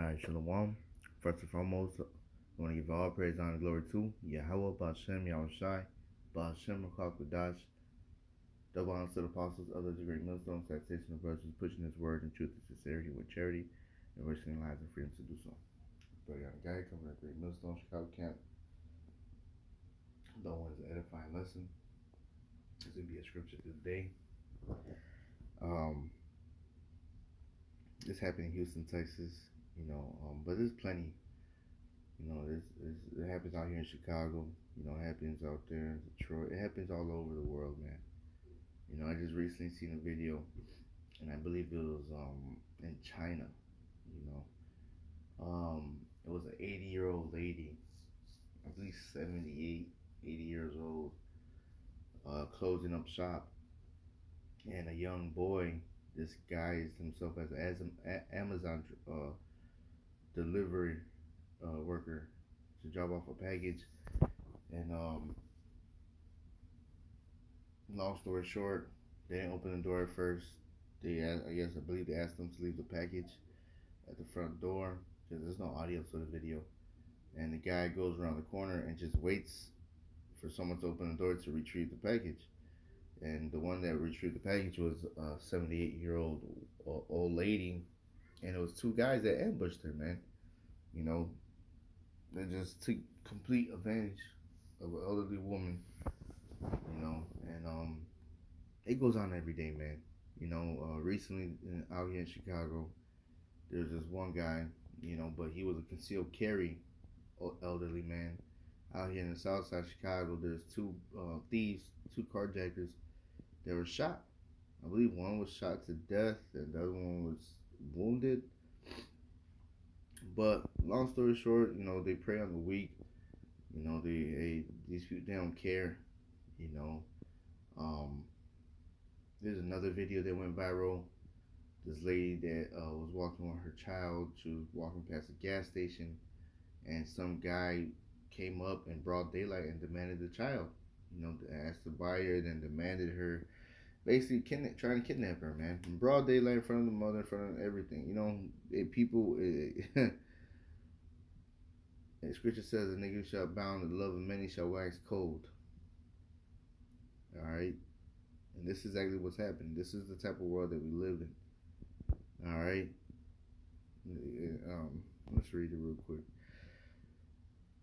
Alright, Shalom. First and foremost, I want to give all praise, honor, and glory to Yahweh, Ba'ashem, Yahushai, Ba'ashem, Rakak, double honor to the apostles, others the great millstones, taxation of virtues, pushing his word in truth and sincerity with charity, and risking lives and freedom to do so. Brother Guy coming at Great Millstone, Chicago Camp. The one is an edifying lesson. This will be a scripture today. This happened in Houston, Texas. But there's plenty. It happens out here in Chicago. It happens out there in Detroit. It happens all over the world, man. I just recently seen a video, and I believe it was in China. It was an 80-year-old lady, at least 78, 80 years old, closing up shop, and a young boy disguised himself as an Amazon delivery worker to drop off a package. And long story short, they didn't open the door at first. I believe they asked them to leave the package at the front door, because there's no audio to the video. And the guy goes around the corner and just waits for someone to open the door to retrieve the package. And the one that retrieved the package was a 78-year-old old lady, and it was two guys that ambushed her, man. They just took complete advantage of an elderly woman, and it goes on every day, man. Recently out here in Chicago, there's this one guy, but he was a concealed carry elderly man. Out here in the south side of Chicago, there's two thieves, two carjackers that were shot. I believe one was shot to death and the other one was wounded. But long story short, they prey on the weak. These people, they don't care. There's another video that went viral. This lady that was walking with her child. She was walking past a gas station, and some guy came up in broad daylight and demanded the child. Asked to buy her, then demanded her, basically trying to kidnap her, man. In broad daylight, in front of the mother, in front of everything. The scripture says, a nigga shall bound, the love of many shall wax cold. Alright? And this is exactly what's happening. This is the type of world that we live in. Alright? Let's read it real quick.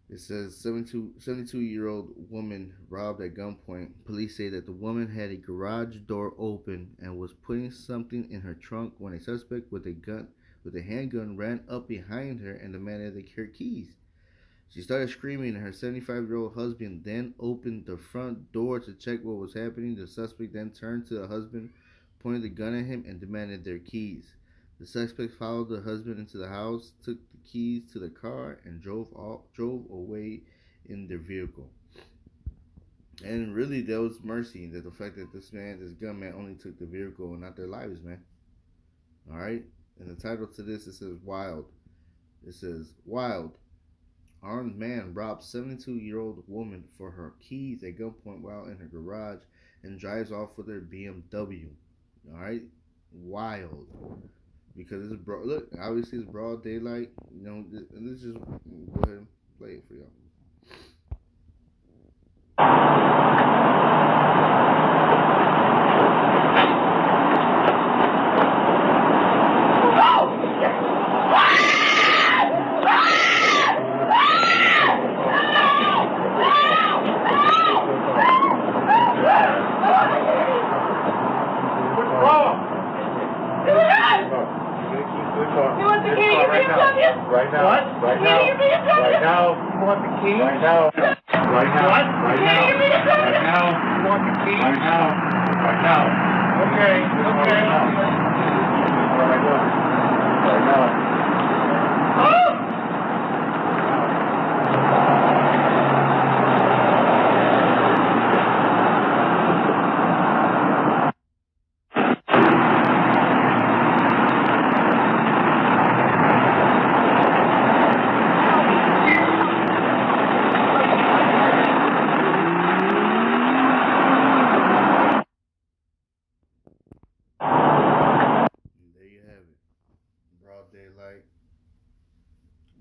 It says, 72-year-old woman robbed at gunpoint. Police say that the woman had a garage door open and was putting something in her trunk when a suspect with a handgun ran up behind her and demanded her keys. She started screaming, and her 75-year-old husband then opened the front door to check what was happening. The suspect then turned to the husband, pointed the gun at him, and demanded their keys. The suspect followed the husband into the house, took the keys to the car, and drove away in their vehicle. And really, there was mercy that the fact that this gunman only took the vehicle and not their lives, man. Alright? And the title to this, it says Wild. It says, Wild. Armed man robs 72-year-old woman for her keys at gunpoint while in her garage and drives off with her BMW. Alright? Wild. Because it's look, obviously it's broad daylight. Let's just go ahead and play it for y'all. Right now. What? Right now. Right now. You want the key? Right now. Right now. What? Right now. Right now. You want the key? Right now. Right now. Okay. Okay. Right now. Right now. Oh!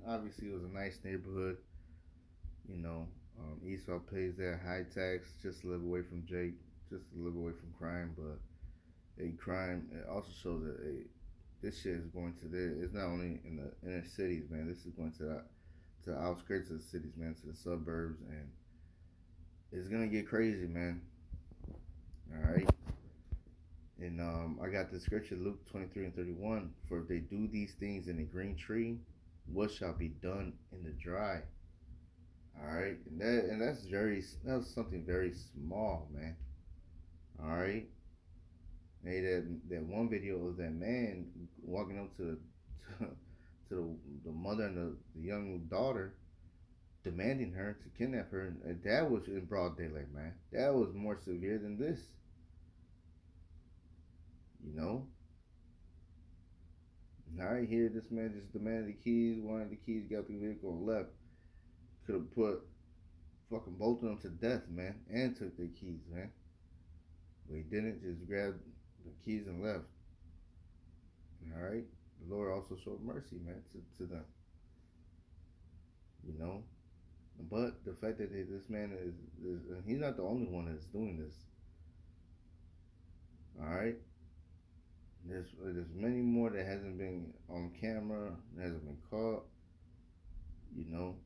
obviously it was a nice neighborhood. You know, Esau pays their high tax just to live away from Jake, just to live away from crime. But a crime it also shows that this shit is going to the. It's not only in the inner cities, man. This is going to the outskirts of the cities, man, to the suburbs, and it's gonna get crazy, man. All right. And I got the scripture Luke 23:31. For if they do these things in the green tree, what shall be done in the dry? All right, and that's something very small, man. All right, hey, that one video of that man walking up to the mother and the young daughter, demanding her to kidnap her, and that was in broad daylight, man. That was more severe than this, you know. Now I hear this man just demanded the keys, wanted the keys, got the vehicle, and left. Could have put fucking both of them to death, man, and took their keys, man. But he didn't, just grabbed the keys and left. Alright? The Lord also showed mercy, man, to them. You know? But the fact that this man is he's not the only one that's doing this. Alright? There's many more that hasn't been on camera, that hasn't been caught. You know?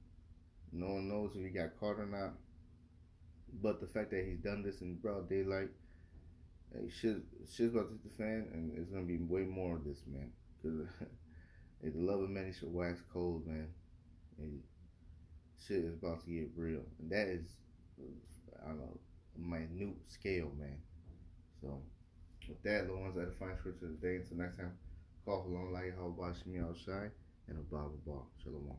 No one knows if he got caught or not. But the fact that he's done this in broad daylight, hey, shit's about to hit the fan, and it's gonna be way more of this, man. Cause hey, the love of many shall wax cold, man. And shit is about to get real, and that is, I don't know, a minute scale, man. So with that, the ones that are fine scripture today. Until next time, call for long light, how about me outside, and a Bible ball. Shalom.